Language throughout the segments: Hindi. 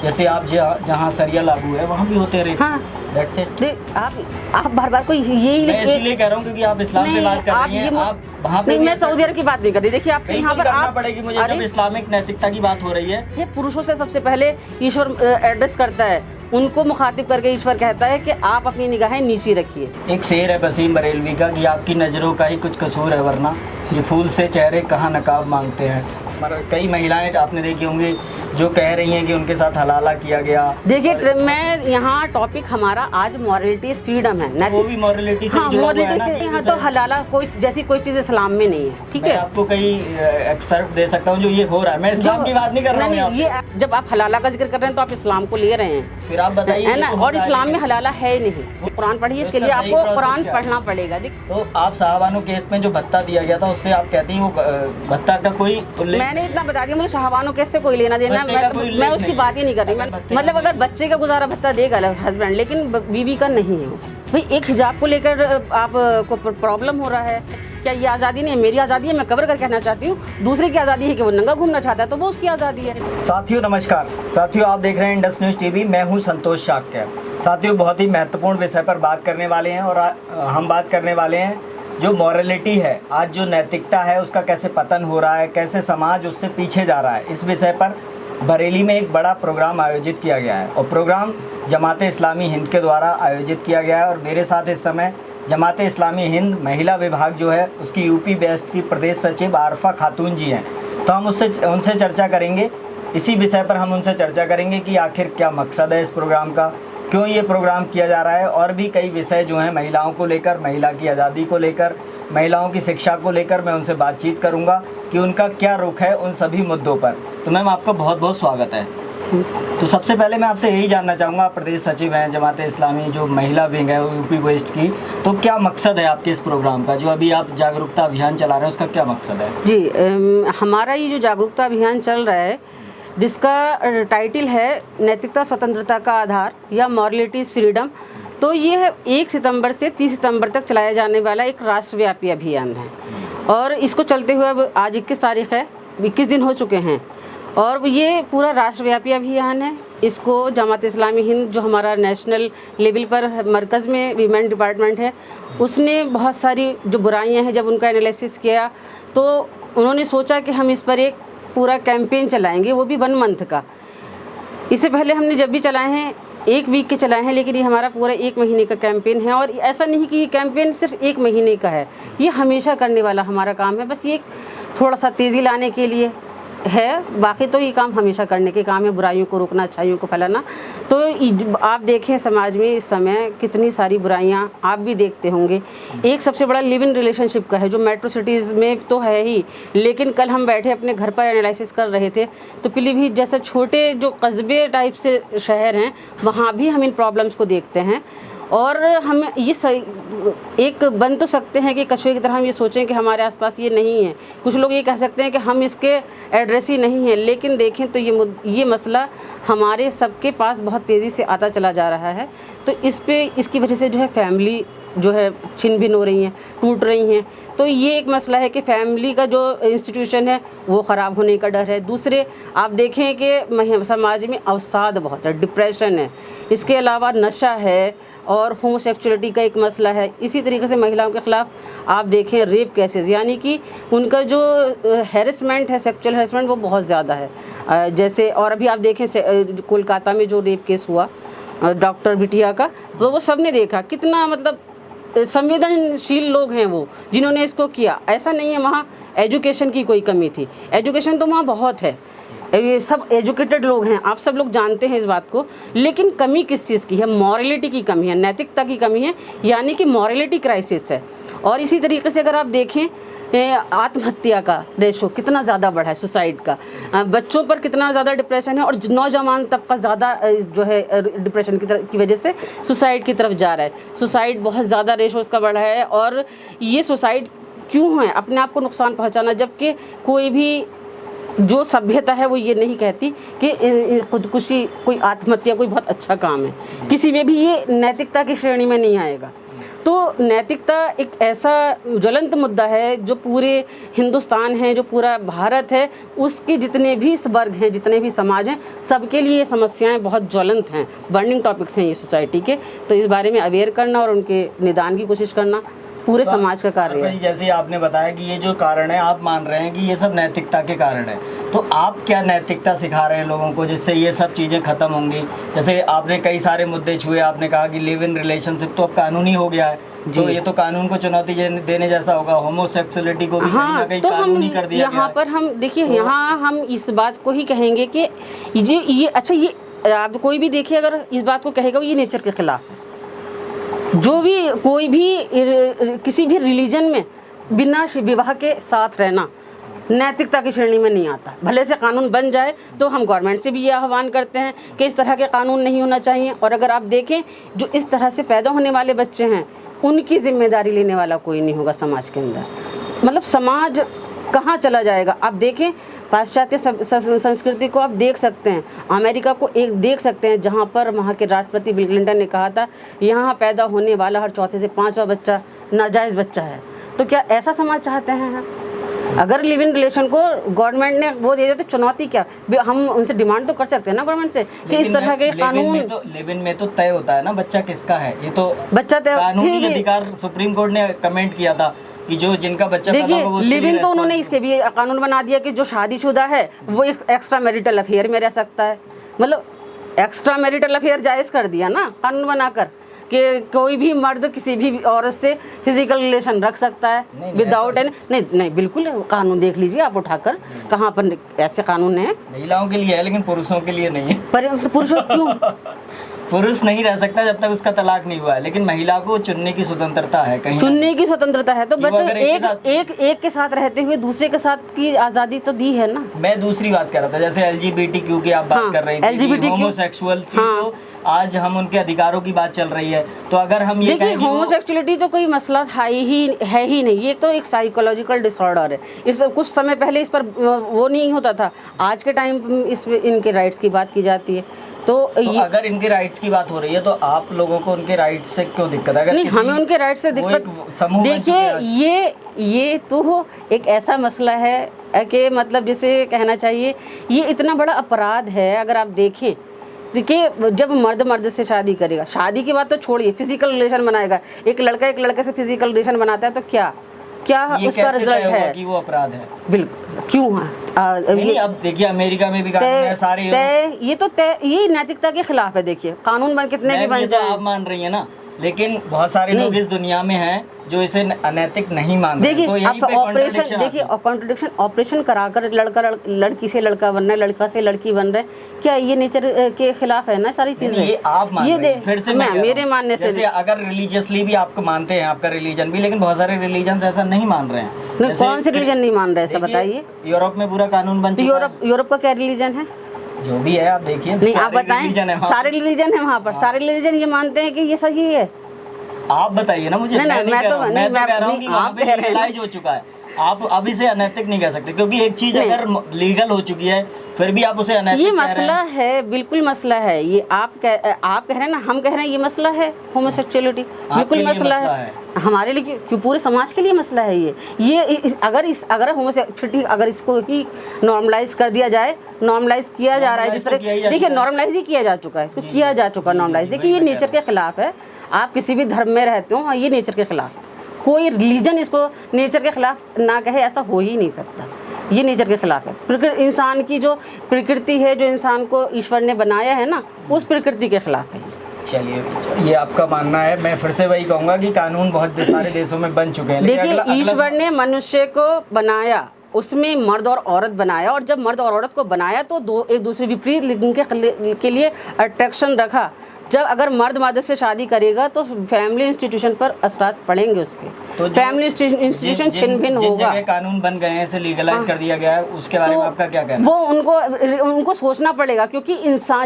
जैसे आप जहाँ सरिया लागू है वहाँ भी होते रहे। हाँ, That's it। आप बार बार कोई यही मैं इसलिए कह रहा हूँ क्योंकि आप इस्लाम से बात कर रही हैं, आप वहाँ पे नहीं, मैं सऊदी अरब की बात नहीं कर रही। देखिए आपसे यहाँ पर करना पड़ेगी मुझे जब इस्लामिक नैतिकता की बात हो रही है। ये पुरुषों से सबसे पहले ईश्वर एड्रेस करता है, उनको मुखातिब करके ईश्वर कहता है कि आप अपनी निगाहें नीची रखिए। एक शेर है वसीम बरेलवी का कि आपकी नज़रों का ही कुछ कसूर है, वरना ये फूल से चेहरे कहाँ नकाब मांगते हैं। कई महिलाएं आपने देखी होंगी जो कह रही हैं कि उनके साथ हलाला किया गया। देखिए मैं यहाँ टॉपिक हमारा आज मॉरलिटीज फ्रीडम है, वो भी मॉरलिटी से हाँ, मॉरलिटी से यहाँ तो हलाला कोई जैसी कोई चीज़ इस्लाम में नहीं है। ठीक है, आपको कई एक्सर्ट दे सकता हूँ जो ये हो रहा है। मैं इस्लाम की बात नहीं कर रहा हूँ। ये जब आप हलाला का जिक्र कर रहे हैं तो आप इस्लाम को ले रहे हैं, फिर आप बताइए है ना। और इस्लाम में हलाला है ही नहीं। कुरान पढ़िए, इसके लिए आपको कुरान पढ़ना पड़ेगा। तो आप साहबानो केस में जो भत्ता दिया गया था उससे आप कहती हैं वो भत्ता का कोई मैंने इतना बता दिया, मुझे शाहबानो केस से कोई लेना देना, मैं उसकी बात ही नहीं कर रही। मतलब अगर बच्चे का गुजारा भत्ता देगा हस्बैंड, लेकिन बीवी का नहीं है। भाई एक हिजाब को लेकर आपको प्रॉब्लम हो रहा है, क्या ये आज़ादी नहीं है? मेरी आज़ादी है, मैं कवर कर कहना चाहती हूँ। दूसरे की आज़ादी है कि वो नंगा घूमना चाहता है, तो वो उसकी आज़ादी है। साथियों नमस्कार। साथियों आप देख रहे हैं इंडस न्यूज़ टीवी, मैं हूँ संतोष शाक्य। साथियों बहुत ही महत्वपूर्ण विषय पर बात करने वाले हैं और हम बात करने वाले हैं जो मॉरलिटी है, आज जो नैतिकता है उसका कैसे पतन हो रहा है, कैसे समाज उससे पीछे जा रहा है। इस विषय पर बरेली में एक बड़ा प्रोग्राम आयोजित किया गया है और प्रोग्राम जमाते इस्लामी हिंद के द्वारा आयोजित किया गया है। और मेरे साथ इस समय जमाते इस्लामी हिंद महिला विभाग जो है उसकी यूपी बेस्ट की प्रदेश सचिव आरफा खातून जी हैं। तो हम उनसे चर्चा करेंगे, इसी विषय पर हम उनसे चर्चा करेंगे कि आखिर क्या मकसद है इस प्रोग्राम का, क्यों ये प्रोग्राम किया जा रहा है, और भी कई विषय जो हैं महिलाओं को लेकर, महिला की आज़ादी को लेकर, महिलाओं की शिक्षा को लेकर मैं उनसे बातचीत करूंगा कि उनका क्या रुख है उन सभी मुद्दों पर। तो मैम आपका बहुत बहुत स्वागत है। तो सबसे पहले मैं आपसे यही जानना चाहूँगा, आप प्रदेश सचिव हैं जमाते इस्लामी जो महिला विंग है यूपी वेस्ट की, तो क्या मकसद है आपके इस प्रोग्राम का, जो अभी आप जागरूकता अभियान चला रहे हैं उसका क्या मकसद है? जी, हमारा ये जो जागरूकता अभियान चल रहा है जिसका टाइटल है नैतिकता स्वतंत्रता का आधार या मॉरलिटीज़ फ्रीडम, तो ये 1 सितंबर से 30 सितंबर तक चलाया जाने वाला एक राष्ट्रव्यापी अभियान है। और इसको चलते हुए अब आज 21 तारीख है, 21 दिन हो चुके हैं और ये पूरा राष्ट्रव्यापी अभियान है। इसको जमात इस्लामी हिंद जो हमारा नेशनल लेवल पर मरकज़ में वीमेन डिपार्टमेंट है, उसने बहुत सारी जो बुराइयां हैं जब उनका एनालिसिस किया तो उन्होंने सोचा कि हम इस पर एक पूरा कैंपेन चलाएंगे, वो भी 1 मंथ का। इससे पहले हमने जब भी चलाए हैं 1 वीक के चलाए हैं, लेकिन ये हमारा पूरा 1 महीने का कैंपेन है। और ऐसा नहीं कि ये कैंपेन सिर्फ 1 महीने का है, ये हमेशा करने वाला हमारा काम है। बस ये थोड़ा सा तेज़ी लाने के लिए है, बाकी तो ये काम हमेशा करने के काम है, बुराइयों को रोकना, अच्छाइयों को फैलाना। तो आप देखें समाज में इस समय कितनी सारी बुराइयां आप भी देखते होंगे। एक सबसे बड़ा लिव इन रिलेशनशिप का है जो मेट्रो सिटीज़ में तो है ही, लेकिन कल हम बैठे अपने घर पर एनालिसिस कर रहे थे तो पीलीभीत जैसे छोटे जो कस्बे टाइप से शहर हैं वहाँ भी हम इन प्रॉब्लम्स को देखते हैं। और हम ये एक बन तो सकते हैं कि कछुए की तरह हम ये सोचें कि हमारे आसपास ये नहीं है। कुछ लोग ये कह सकते हैं कि हम इसके एड्रेस ही नहीं है, लेकिन देखें तो ये मसला हमारे सबके पास बहुत तेज़ी से आता चला जा रहा है। तो इसकी वजह से जो है फैमिली जो है छिन भिन हो रही हैं, टूट रही हैं। तो ये एक मसला है कि फैमिली का जो इंस्टीट्यूशन है वो ख़राब होने का डर है। दूसरे आप देखें कि समाज में अवसाद बहुत है, डिप्रेशन है, इसके अलावा नशा है और होमोसेक्सुअलिटी का एक मसला है। इसी तरीके से महिलाओं के ख़िलाफ़ आप देखें रेप केसेस, यानी कि उनका जो हैरेसमेंट है, सेक्सुअल हैरेसमेंट वो बहुत ज़्यादा है। जैसे और अभी आप देखें कोलकाता में जो रेप केस हुआ डॉक्टर बिटिया का, तो वो सब ने देखा कितना मतलब संवेदनशील लोग हैं वो जिन्होंने इसको किया। ऐसा नहीं है वहाँ एजुकेशन की कोई कमी थी, एजुकेशन तो वहाँ बहुत है, ये सब एजुकेटेड लोग हैं, आप सब लोग जानते हैं इस बात को। लेकिन कमी किस चीज़ की है? मॉरलिटी की कमी है, नैतिकता की कमी है, यानी कि मॉरलिटी क्राइसिस है। और इसी तरीके से अगर आप देखें आत्महत्या का रेशो कितना ज़्यादा बढ़ा है, सुसाइड का, बच्चों पर कितना ज़्यादा डिप्रेशन है और नौजवान तबका ज़्यादा जो है डिप्रेशन की वजह से सुसाइड की तरफ जा रहा है। सुसाइड बहुत ज़्यादा रेशो उसका बढ़ा है। और ये सुसाइड क्यों है? अपने आप को नुकसान पहुंचाना, जबकि कोई भी जो सभ्यता है वो ये नहीं कहती कि खुदकुशी, कोई आत्महत्या कोई बहुत अच्छा काम है, किसी में भी ये नैतिकता की श्रेणी में नहीं आएगा। तो नैतिकता एक ऐसा ज्वलंत मुद्दा है जो पूरे हिंदुस्तान है, जो पूरा भारत है, उसके जितने भी वर्ग हैं, जितने भी समाज हैं, सबके लिए ये समस्याएं बहुत ज्वलंत हैं, बर्निंग टॉपिक्स हैं ये सोसाइटी के। तो इस बारे में अवेयर करना और उनके निदान की कोशिश करना पूरे समाज का कार्य है। जैसे आपने बताया कि ये जो कारण है, आप मान रहे हैं कि ये सब नैतिकता के कारण है, तो आप क्या नैतिकता सिखा रहे हैं लोगों को जिससे ये सब चीज़ें खत्म होंगी? जैसे आपने कई सारे मुद्दे छुए, आपने कहा कि लिव इन रिलेशनशिप तो अब कानूनी हो गया है, तो ये तो कानून को चुनौती देने जैसा होगा। होमोसेक्सुअलिटी को भी कहीं ना कहीं तो कानूनी कर दिया यहाँ पर हम देखिए, यहाँ हम इस बात को ही कहेंगे कि ये अच्छा, ये आप कोई भी देखिए अगर इस बात को कहेगा ये नेचर के खिलाफ है। जो भी कोई भी किसी भी रिलीजन में बिना विवाह के साथ रहना नैतिकता की श्रेणी में नहीं आता। भले से कानून बन जाए तो हम गवर्नमेंट से भी ये आह्वान करते हैं कि इस तरह के कानून नहीं होना चाहिए। और अगर आप देखें जो इस तरह से पैदा होने वाले बच्चे हैं उनकी जिम्मेदारी लेने वाला कोई नहीं होगा समाज के अंदर। मतलब समाज कहाँ चला जाएगा? आप देखें पाश्चात्य संस्कृति को आप देख सकते हैं, अमेरिका को एक देख सकते हैं जहाँ पर वहाँ के राष्ट्रपति बिल क्लिंटन ने कहा था यहाँ पैदा होने वाला हर चौथे से पांचवा बच्चा नाजायज़ बच्चा है। तो क्या ऐसा समाज चाहते हैं? अगर लिव इन रिलेशन को गवर्नमेंट ने वो दे दे तो चुनौती क्या? हम उनसे डिमांड तो कर सकते हैं ना गवर्नमेंट से कि इस तरह के कानून। लिव इन में तो तय होता है ना बच्चा किसका है, ये तो बच्चा तय कानूनी अधिकार। सुप्रीम कोर्ट ने कमेंट किया था कि जो जिनका बच्चा पैदा होगा वो लिव इन तो उन्होंने इसके भी कानून बना दिया कि जो शादीशुदा है वो एक एक्स्ट्रा मैरिटल अफेयर में रह सकता है। मतलब एक्स्ट्रा मैरिटल अफेयर जायज़ कर दिया ना कानून बनाकर कि कोई भी मर्द किसी भी औरत से फिजिकल रिलेशन रख सकता है विदाउट एनी। नहीं बिल्कुल, कानून देख लीजिए आप उठाकर, कहाँ पर ऐसे कानून है। महिलाओं के लिए है लेकिन पुरुषों के लिए नहीं है। पर पुरुषों क्यों? पुरुष नहीं रह सकता जब तक उसका तलाक नहीं हुआ है, लेकिन महिला को चुनने की स्वतंत्रता है। कहीं चुनने की स्वतंत्रता है तो बट एक के साथ रहते हुए दूसरे के साथ की आज़ादी तो दी है ना। मैं दूसरी बात कर रहा था, जैसे LGBTQ की आप बात कर रही थी, होमोसेक्सुअल तो आज हम उनके अधिकारों की बात चल रही है। तो अगर हम ये देखिए होमोसेक्सुअलिटी तो कोई मसला है ही नहीं, ये तो एक साइकोलॉजिकल डिसऑर्डर है। इस कुछ समय पहले इस पर वो नहीं होता था, आज के टाइम इस इनके राइट्स की बात की जाती है। तो अगर इनके राइट्स की बात हो रही है तो आप लोगों को उनके राइट्स से क्यों दिक्कत है? अगर नहीं, हमें उनके राइट्स से दिक्कत, देखिए ये तो एक ऐसा मसला है कि मतलब जिसे कहना चाहिए ये इतना बड़ा अपराध है। अगर आप देखें देखिए जब मर्द से शादी करेगा, शादी की बात तो छोड़िए, फिजिकल रिलेशन बनाएगा, एक लड़के से फिजिकल रिलेशन बनाता है तो क्या उसका रिजल्ट है कि वो अपराध है? बिल्कुल क्यों है? नहीं, अब देखिए अमेरिका में भी कानून है सारे ये नैतिकता के खिलाफ है। देखिए कानून कितने भी बन जाए, आप मान रही है ना, लेकिन बहुत सारे लोग इस दुनिया में हैं जो इसे अनैतिक नहीं मानते। देखिए ऑपरेशन कराकर लड़की से लड़का बन रहा है, लड़का से लड़की बन रहा है, क्या ये नेचर के खिलाफ है ना सारी चीजें? ये आप मान रहे हैं। फिर से मेरे मानने से जैसे अगर रिलीजियसली भी आपको मानते हैं, आपका रिलीजन भी, लेकिन बहुत सारे रिलीजन ऐसा नहीं मान रहे हैं। कौन से रिलीजन नहीं मान रहे हैं बताइए? यूरोप में पूरा कानून बन चुका है। यूरोप का क्या रिलीजन है? जो भी है आप देखिए, नहीं आप बताएं, सारे रिलीजन है वहाँ पर, सारे रिलीजन ये मानते हैं कि ये सही है। आप बताइए ना मुझे। मैं तो कह रहा हूँ कि वहाँ पे लीगलाइज हो चुका है। आप अब इसे अनैतिक नहीं कह सकते, क्योंकि एक चीज अगर लीगल हो चुकी है फिर भी आप उसे अनैतिक ये मसला है, बिल्कुल मसला है। ये आप कह रहे हैं ना, हम कह रहे हैं ये मसला है होमोसेक्सुअलिटी, बिल्कुल मसला है हमारे लिए, क्यों पूरे समाज के लिए मसला है ये। अगर होमोसेक्सुअलिटी अगर इसको ही नॉर्मलाइज कर दिया जाए, नॉर्मलाइज किया जा रहा है जिस तरह, देखिए नॉर्मलाइज ही किया जा चुका है, इसको किया जा चुका नॉर्मलाइज। देखिए ये नेचर के खिलाफ है। आप किसी भी धर्म में रहते हो, ये नेचर के खिलाफ है। कोई रिलीजन इसको नेचर के खिलाफ ना कहे, ऐसा हो ही नहीं सकता। ये नेचर के खिलाफ है। इंसान की जो प्रकृति है, जो इंसान को ईश्वर ने बनाया है ना, उस प्रकृति के खिलाफ है। चलिए ये आपका मानना है। मैं फिर से वही कहूँगा कि कानून बहुत सारे देशों में बन चुके हैं। देखिए ईश्वर ने मनुष्य को बनाया, उसमें मर्द और औरत बनाया, और जब मर्द और औरत को बनाया तो एक दूसरे विपरीत लिंग के लिए अट्रैक्शन रखा। जब अगर मर्द से शादी करेगा तो फैमिली इंस्टीट्यूशन पर असरात पड़ेंगे उसके, तो फैमिली इंस्टीट्यूशन छिन्न भिन्न होगा। कानून बन गए हैं, इसे लीगलाइज कर दिया गया है, उसके बारे में आपका क्या कहना है? वो उनको सोचना पड़ेगा, क्योंकि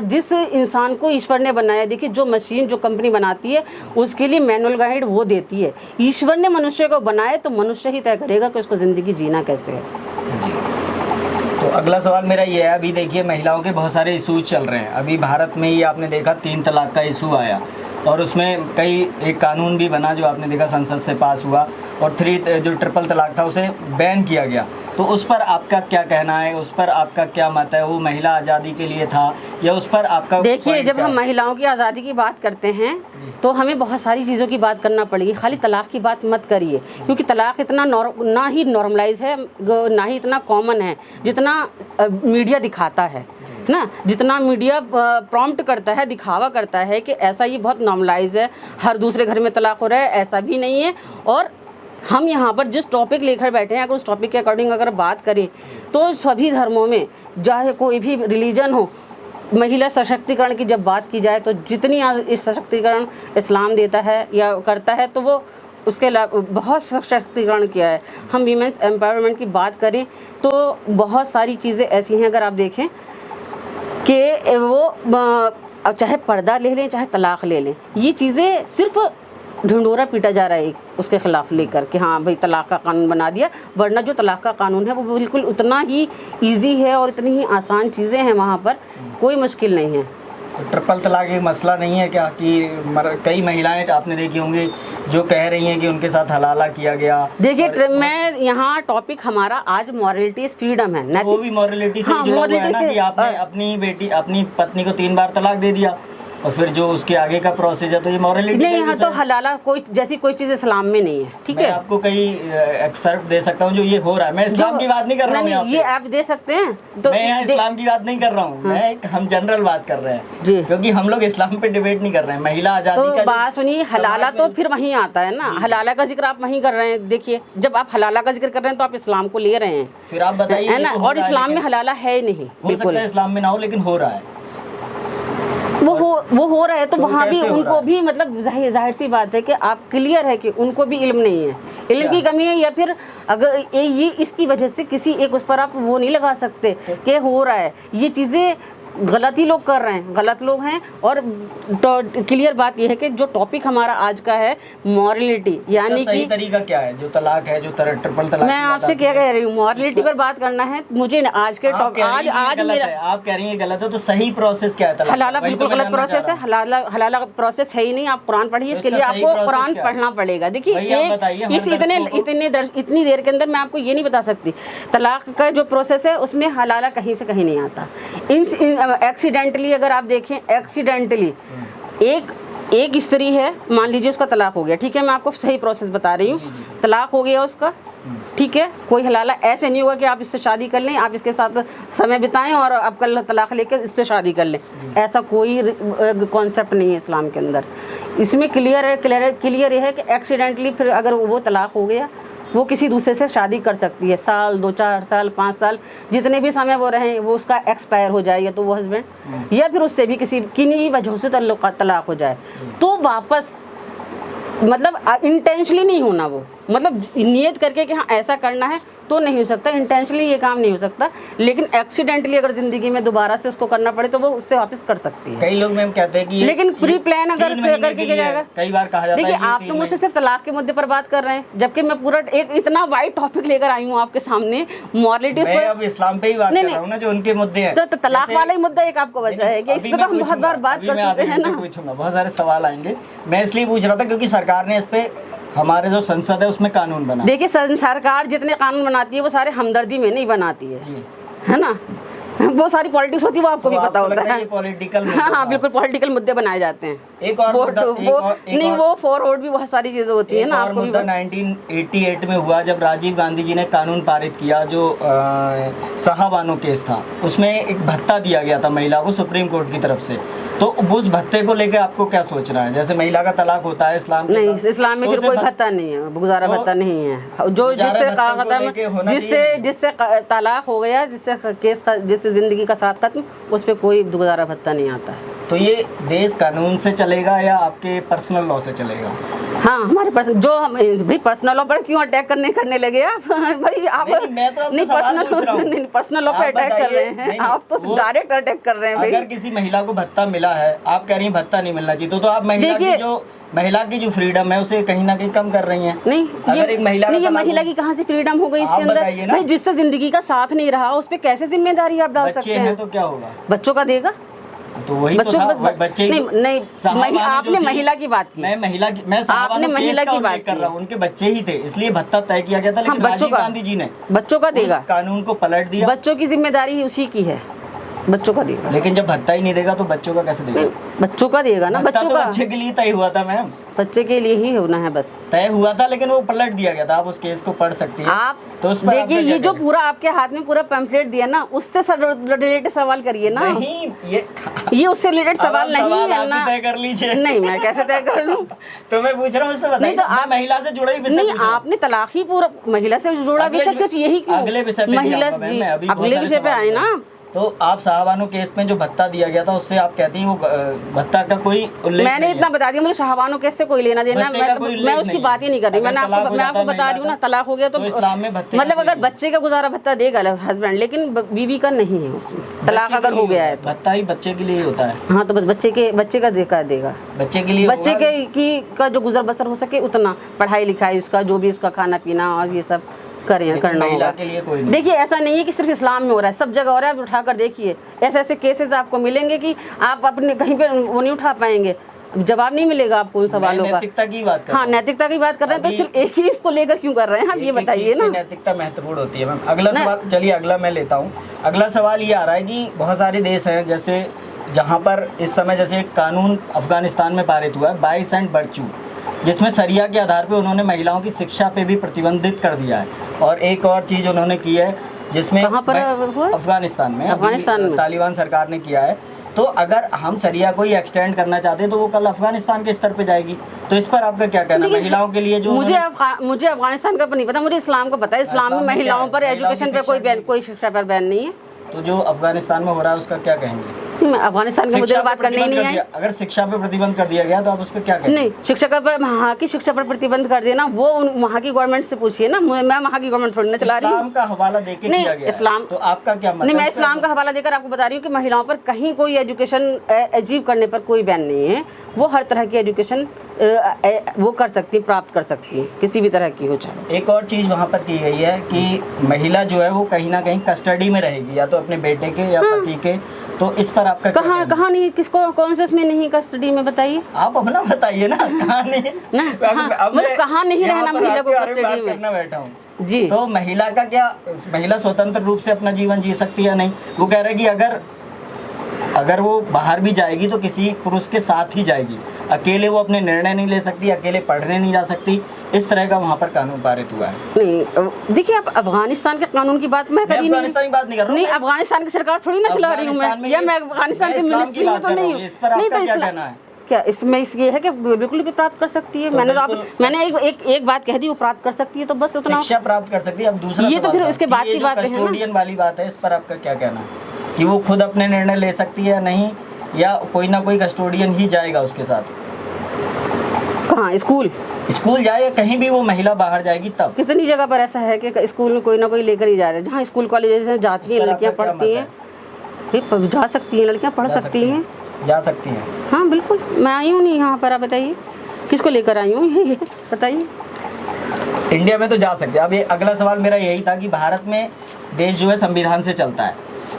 जिस इंसान को ईश्वर ने बनाया, देखिए जो मशीन जो कंपनी बनाती है उसके लिए मैनुअल गाइड वो देती है। ईश्वर ने मनुष्य को बनाया तो मनुष्य ही तय करेगा कि उसको जिंदगी जीना कैसे है। तो अगला सवाल मेरा ये है, अभी देखिए महिलाओं के बहुत सारे इशूज चल रहे हैं। अभी भारत में ही आपने देखा 3 तलाक का इशू आया, और उसमें एक कानून भी बना जो आपने देखा संसद से पास हुआ, और जो ट्रिपल तलाक था उसे बैन किया गया। तो उस पर आपका क्या कहना है, उस पर आपका क्या मत है? वो महिला आज़ादी के लिए था या उस पर आपका? देखिए, जब हम महिलाओं की आज़ादी की बात करते हैं तो हमें बहुत सारी चीज़ों की बात करना पड़ेगी, खाली तलाक की बात मत करिए, क्योंकि तलाक इतना ना ही नॉर्मलाइज है, ना ही इतना कॉमन है जितना मीडिया दिखाता है ना। जितना मीडिया प्रॉम्प्ट करता है, दिखावा करता है कि ऐसा ये बहुत नॉर्मलाइज है, हर दूसरे घर में तलाक हो रहा है, ऐसा भी नहीं है। और हम यहाँ पर जिस टॉपिक लेकर बैठे हैं, अगर उस टॉपिक के अकॉर्डिंग अगर बात करें तो सभी धर्मों में, चाहे कोई भी रिलीजन हो, महिला सशक्तिकरण की जब बात की जाए तो जितनी इस सशक्तिकरण इस्लाम देता है या करता है, तो वो उसके बहुत सशक्तिकरण किया है। हम वीमेंस एम्पावरमेंट की बात करें तो बहुत सारी चीज़ें ऐसी हैं, अगर आप देखें कि वो चाहे पर्दा ले लें चाहे तलाक ले लें, ये चीज़ें सिर्फ ढिंडोरा पीटा जा रहा है उसके ख़िलाफ़ लेकर कि हाँ भाई तलाक का कानून बना दिया, वरना जो तलाक का कानून है वो बिल्कुल उतना ही इजी है और इतनी ही आसान चीज़ें हैं, वहाँ पर कोई मुश्किल नहीं है। ट्रिपल तलाक एक मसला नहीं है क्या कि कई महिलाएं आपने देखी होंगी जो कह रही हैं कि उनके साथ हलाला किया गया? देखिए, मैं यहाँ टॉपिक हमारा आज मॉरलिटीज फ्रीडम है, वो भी मॉरलिटी से जुड़ा हुआ है ना कि आपने अपनी पत्नी को 3 बार तलाक दे दिया और फिर जो उसके आगे का प्रोसेस है, तो ये मॉरलिटी नहीं। यहाँ तो हलाला कोई चीज़ इस्लाम में नहीं है, ठीक है। मैं आपको कई एक्सर्ट दे सकता हूँ जो ये हो रहा है। मैं इस्लाम की बात नहीं कर रहा हूँ, ये आप दे सकते हैं तो मैं यहाँ इस्लाम की बात नहीं कर रहा हूँ। हम जनरल बात कर रहे हैं जी, क्योंकि हम लोग इस्लाम पे डिबेट नहीं कर रहे हैं। महिला आजादी तो बात सुनिए, हलाला तो फिर वहीं आता है ना, हलाला का जिक्र आप वहीं कर रहे हैं। देखिए, जब आप हलाला का जिक्र कर रहे हैं तो आप इस्लाम को ले रहे हैं, फिर आप बताइए, है ना। और इस्लाम में हलाला है नहीं, हो सकता है इस्लाम में ना हो, लेकिन हो रहा है, वो हो रहा है। तो वहाँ भी उनको भी मतलब जाहिर सी बात है कि आप क्लियर है कि उनको भी इल्म नहीं है, इल्म की कमी है, या फिर अगर ये इसकी वजह से किसी एक उस पर आप वो नहीं लगा सकते कि हो रहा है। ये चीज़ें गलत ही लोग कर रहे हैं, गलत लोग हैं। और क्लियर बात यह है कि जो टॉपिक हमारा आज का है मॉरलिटी, यानी कि तरीका क्या है, जो तलाक है, जो ट्रिपल तलाक, मैं आपसे क्या कह रही हूँ, मॉरलिटी पर बात करना है मुझे आज के टॉपिक। आज मेरा, आप कह रही हैं गलत है, तो सही प्रोसेस क्या है? हलाला बिल्कुल गलत प्रोसेस है, हलाला प्रोसेस है ही नहीं। आप कुरान पढ़िए, इसके लिए आपको कुरान पढ़ना पड़ेगा। देखिए, इतनी देर के अंदर मैं आपको ये नहीं बता सकती। तलाक का जो प्रोसेस है उसमें हलाला कहीं से कहीं नहीं आता। एक्सीडेंटली अगर आप देखें, एक्सीडेंटली एक स्त्री है, मान लीजिए उसका तलाक हो गया, ठीक है, मैं आपको सही प्रोसेस बता रही हूँ। तलाक हो गया उसका, ठीक है, कोई हलाला ऐसे नहीं होगा कि आप इससे शादी कर लें, आप इसके साथ समय बिताएं और आप कल तलाक लेकर इससे शादी कर लें, ऐसा कोई कॉन्सेप्ट नहीं है इस्लाम के अंदर। इसमें क्लियर ये है कि एक्सीडेंटली फिर अगर वो तलाक हो गया, वो किसी दूसरे से शादी कर सकती है, साल 2-4 साल 5 साल जितने भी समय वो रहें, वो उसका एक्सपायर हो जाए, या तो वो हस्बैंड या फिर उससे भी किन्हीं वजह से तलाक हो जाए, तो वापस मतलब इंटेंशनली नहीं होना, वो मतलब नियत करके कि हाँ ऐसा करना है तो नहीं हो सकता, इंटेंशनली ये काम नहीं हो सकता। लेकिन एक्सीडेंटली अगर जिंदगी में दोबारा से उसको करना पड़े तो वो उससे वापस कर सकती है। कई लोग मैम कहते हैं कि लेकिन प्री प्लान अगर करके किया जाएगा, कई बार कहा जाता है। देखिए, आप तो मुझसे सिर्फ तलाक के मुद्दे पर बात कर रहे हैं, जबकि मैं पूरा एक इतना वाइड टॉपिक लेकर आई हूँ आपके सामने, मॉरलिटीज पर। अब इस्लाम पे ही बात कर रहा हूँ ना, जो उनके मुद्दे हैं। तो तलाक वाला ही मुद्दा एक आपको बचा है कि इस पे तो हम बहुत बार बात कर चुके हैं ना। पूछूंगा, बहुत सारे सवाल आएंगे, मैं इसलिए पूछ रहा था क्योंकि सरकार ने इस पे, हमारे जो संसद है उसमें कानून बना। देखिए, सरकार जितने कानून बनाती है वो सारे हमदर्दी में नहीं बनाती है ना। वो सारी पॉलिटिक्स होती है, वो आपको भी पता होता है। पॉलिटिकल, हाँ, बिल्कुल पॉलिटिकल मुद्दे बनाए जाते हैं। एक और वो फॉरवर्ड भी बहुत सारी चीजें होती है ना, आपको भी। 1988 में हुआ जब राजीव गांधी जी ने कानून पारित किया, जो शाहबानो केस था, उसमें एक भत्ता दिया गया था महिला को सुप्रीम कोर्ट की तरफ से। तो उस भत्ते को लेकर आपको क्या सोच रहा है? जैसे महिला का तलाक होता है इस्लाम में, नहीं, इस्लाम में फिर कोई भत्ता नहीं है, गुजारा भत्ता नहीं है। जो जिससे तलाक हो गया, जिससे जिंदगी का साथ खत्म, उस पर कोई गुजारा भत्ता नहीं आता है। तो ये देश कानून से चलेगा या आपके पर्सनल लॉ से चलेगा? हाँ, हमारे भाई पर्सनल लॉ पर क्यों अटैक करने लगे आप? भाई आप नहीं पर्सनल लॉ पर अटैक कर रहे हैं, आप तो डायरेक्ट अटैक कर रहे हैं। अगर किसी महिला को भत्ता मिला है, आप कह रही हैं भत्ता नहीं मिलना चाहिए, तो आप महिला की जो फ्रीडम है उसे कहीं ना कहीं कम कर रही हैं। नहीं, अगर एक महिला की कहाँ से फ्रीडम हो गई इसके अंदर? भाई, जिससे जिंदगी का साथ नहीं रहा उस पर कैसे जिम्मेदारी आप डाल सकते हैं? तो क्या होगा? बच्चों का देगा, तो वही बच्चों तो था, को बस वही बच्चे ही नहीं नहीं साहबानो जो आपने थी, महिला की बात की, मैं साहबानो आपने केस महिला का की उल्लेख बात कर की। रहा हूँ, उनके बच्चे ही थे इसलिए भत्ता तय किया गया था, लेकिन बच्चों राजीव का गांधी जी ने बच्चों का उस देगा, कानून को पलट दिया। बच्चों की जिम्मेदारी ही उसी की है, बच्चों का देगा। लेकिन जब भत्ता ही नहीं देगा तो बच्चों का कैसे देगा? नहीं, बच्चों का देगा ना, भत्ता बच्चों तो का बच्चे के लिए तय हुआ था मैम, बच्चे के लिए ही होना है बस। तय हुआ था लेकिन वो पलट दिया गया था। आप उस केस को पढ़ सकती है। आप तो उस पर देखिए, आपका ये क्या जो कहना है? पूरा आपके हाथ में पूरा पैम्फलेट दिया ना, उससे रिलेटेड सवाल करिए ना। नहीं, ये उससे रिलेटेड अब सवाल आप नहीं सवाल है आप ना। ही तय कर लीजिए। नहीं, मैं कैसे तय कर लूं? तो मैं पूछ रहा हूँ, उस पर बताइए। नहीं तो मैं आप महिला से जुड़ा ही विषय नहीं, पूछ रहा हूँ। आपने तलाक ही पूरा महिला से जोड़ा अगले विषय, सिर्फ यही क्यों? अगले विषय पे भी महिला आऊंगा मैम, जी, मैं अभी बहुत अगले सारे विषय पे सवाल आए कर रहा ना। हूँ। तो आप शाहबानो केस में जो भत्ता दिया गया था उससे आप कहती हैं वो भत्ता का कोई उल्लेख मैंने नहीं इतना है। बता दिया, मुझे शाहबानो केस से कोई लेना देना, भत्ते का कोई मैं उल्लेख उसकी नहीं बात है। ही नहीं कर रही। अगर मैं तलाक हो आपको जाता बता रही हूँ ना, महिला तलाक हो गया तो इस्लाम में भत्ते का मतलब कोई अगर नहीं। बच्चे का गुजारा भत्ता देगा हस्बैंड, लेकिन बीवी का नहीं है उसमें, तलाक बच्चे के अगर हो लिए गया है तो। भत्ता ही बच्चे के लिए ही होता है। हाँ, तो बस बच्चे का देगा, बच्चे के लिए बच्चे होगा। के की का जो गुजर बसर हो सके उतना, पढ़ाई लिखाई उसका, जो भी उसका खाना पीना और ये सब लेकिन करना महिला होगा। के लिए कोई नहीं। देखिए, ऐसा नहीं है कि सिर्फ इस्लाम में हो रहा है, सब जगह हो रहा है। आप उठाकर देखिए, ऐसे ऐसे केसेस आपको मिलेंगे कि आप अपने कहीं पे वो नहीं उठा पाएंगे, जवाब नहीं मिलेगा आपको उन सवालों का। नैतिकता की बात कर हाँ, रहा हूँ। नैतिकता की बात कर रहे हैं, तो अभी- सिर्फ एक ही इसको लेकर क्यों कर रहे हैं आप, ये एक-एक बताइए चीज़ ना। की नैतिकता महत्वपूर्ण होती है मैम। अगला सवाल, चलिए अगला मैं लेता हूँ। अगला सवाल ये आ रहा है कि बहुत सारे देश हैं जैसे जहाँ पर इस समय जैसे एक कानून अफगानिस्तान में पारित हुआ है, बाइस एंड बर्चू, जिसमें शरिया के आधार पे उन्होंने महिलाओं की शिक्षा पे भी प्रतिबंधित कर दिया है। और एक और चीज़ उन्होंने की है जिसमें कहाँ पर हुआ? अफगानिस्तान में, अफगानिस्तान अभी में। तालिबान सरकार ने किया है। तो अगर हम शरिया को ही एक्सटेंड करना चाहते हैं तो वो कल अफगानिस्तान के स्तर पे जाएगी। तो इस पर आपका क्या कहना है? देखिए, महिलाओं के लिए जो मुझे अफगानिस्तान का नहीं पता, मुझे इस्लाम का पता है। इस्लाम में इस्लाम में क्या महिलाओं है? पर महिलाओं की एजुकेशन पे शिक्षा कोई शिक्षा पर बैन नहीं है। तो जो अफगानिस्तान में हो रहा है उसका क्या कहेंगे? मैं अफगानिस्तान के मुद्दे शिक्षा पर बात पे करने ही प्रतिबंध नहीं कर आई। दिया, अगर शिक्षा पे प्रतिबंध कर दिया गया तो आप उस पर क्या कहेंगे? नहीं, शिक्षा पर वहाँ की शिक्षा पर प्रतिबंध कर देना, वो वहाँ की गवर्नमेंट से पूछिए ना। मैं वहाँ की गवर्नमेंट थोड़ी ना चला रही हूँ। इस्लाम का हवाला देके नहीं, किया गया है। इस्लाम- तो आपका क्या मतलब? नहीं, मैं इस्लाम का हवाला देकर आपको बता रही हूँ कि महिलाओं पर कहीं कोई एजुकेशन अचीव करने पर कोई बैन नहीं है। वो हर तरह की एजुकेशन वो कर सकती है, प्राप्त कर सकती है, किसी भी तरह की हो चाहे। एक और चीज़ वहाँ पर की गई है कि महिला जो है वो कहीं ना कहीं कस्टडी में रहेगी, या तो अपने बेटे के या पति के। तो इस पर आपका क्या कहना है? कहाँ नहीं, किसको कौन से उसमें नहीं कस्टडी में, बताइए आप अपना बताइए ना, कहाँ नहीं ना। अब मैं मतलब कहाँ नहीं यहाँ रहना पर महिला को आपके बारे में कस्टडी बात में। करना बैठा हूँ। जी, तो महिला का क्या, महिला स्वतंत्र रूप से अपना जीवन जी सकती है या नहीं? वो कह रहे हैं कि अगर वो बाहर भी जाएगी तो किसी पुरुष के साथ ही जाएगी, अकेले वो अपने निर्णय नहीं ले सकती, अकेले पढ़ने नहीं जा सकती। इस तरह का वहाँ पर कानून पारित हुआ है। नहीं, देखिए, आप अफगानिस्तान के कानून की बात मैं कर ही अफगानिस्तान की बात नहीं कर रहा हूँ नहीं, मैं। अफगानिस्तान की सरकार थोड़ी ना चला रही हूँ मैं, या मैं अफगानिस्तान के मिनिस्ट्री में तो नहीं हूँ। इस पर नहीं, आपका तो क्या इस्लाम कहना है? क्या इसमें ये है कि बिल्कुल भी प्राप्त कर सकती है। तो मैंने एक बात कह दी, वो प्राप्त कर सकती है, तो बस उतना। शिक्षा प्राप्त कर सकती है। अब दूसरा ये तो सवाल फिर था इसके कि बाद ये की जो बात है ना। कस्टोडियन वाली बात है, इस पर आपका क्या कहना है कि वो खुद अपने निर्णय ले सकती है या नहीं, या कोई ना कोई कस्टोडियन ही जाएगा उसके साथ? कहाँ, स्कूल जाए या कहीं भी वो महिला बाहर जाएगी तब? कितनी जगह पर ऐसा है कि स्कूल में कोई ना कोई लेकर ही जा रहे हैं। जहाँ स्कूल कॉलेज से जाती हैं इस पर लड़कियाँ, आपका क्या पढ़ती मत हैं, जा सकती हैं लड़कियाँ, पढ़ सकती हैं। जा सकती हैं। हाँ बिल्कुल, मैं आई हूँ नहीं यहाँ पर, आप बताइए किसको लेकर आई हूँ, ये बताइए। इंडिया में तो जा सकते हैं। अब ये अगला सवाल मेरा यही था कि भारत में देश जो है संविधान से चलता है,